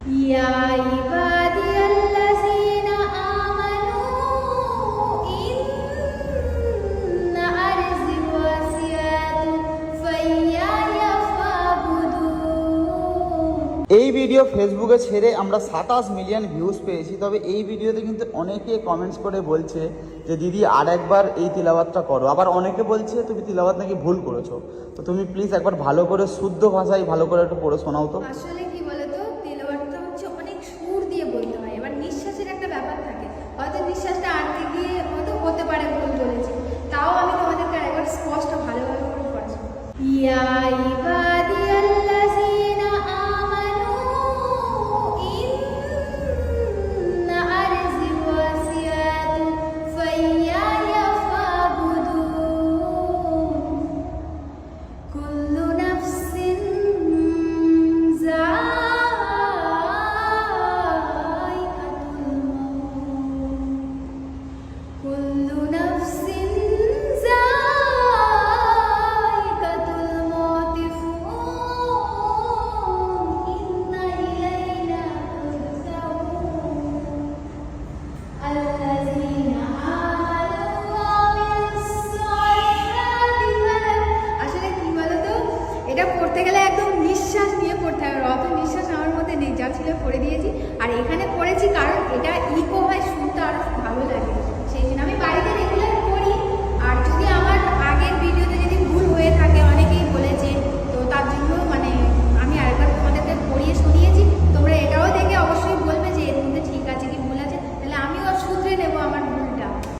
يا عبادي الذين آمنوا إن أرضي واسعة فإياي فاعبدون। এই ভিডিও ফেসবুকে ছেড়ে আমরা 27 মিলিয়ন ভিউজ পেয়েছি। তবে এই ভিডিওতে কিন্তু অনেকে কমেন্টস করে বলছে যে দিদি আর একবার এই তিলাওয়াতটা করো। আবার অনেকে বলছে তুমি তিলাওয়াত নাকি ভুল করেছো। তো তুমি প্লিজ একবার ভালো করে শুদ্ধ ভাষায় ভালো করে একটু পড়ে শোনাও তো। আসলে কি বলতো, তিলাওয়াতটা হচ্ছে অনেক সুর দিয়ে বলতে হয়, এবার নিঃশ্বাসের একটা ব্যাপার থাকে, হয়তো নিঃশ্বাসটা আটকে গিয়ে হয়তো হতে পারে ভুল চলেছে, তাও আমি তোমাদেরকে একবার স্পষ্ট ভালোভাবে করে পড়াচ্ছি। ইয়া ইবাদিয়াল্লাযীনা আমানু ইন্না আরজি ওয়াসিআতুন ফাইয়ায়া ফাবুদুন। কুল্লু নাফসিন যায়িকাতুল মাউত। কুল্লু নাফসিন যায়িকাতুল মাউত ইন্না ইলাইনা তুরজাউন। আল্লাযীনা আমানু ওয়া আমিলুস সালিহাতি আসলে কি বলতো, এটা পড়তে গেলে একদম নিঃশ্বাস নিয়ে পড়তে হবে, অত নিঃশ্বাস আমার মধ্যে নেই, যা ছিল পড়ে দিয়েছি। আর এখানে পড়েছি কারণ এটা ইকো হয়, শুনতে আরো ভালো লাগে।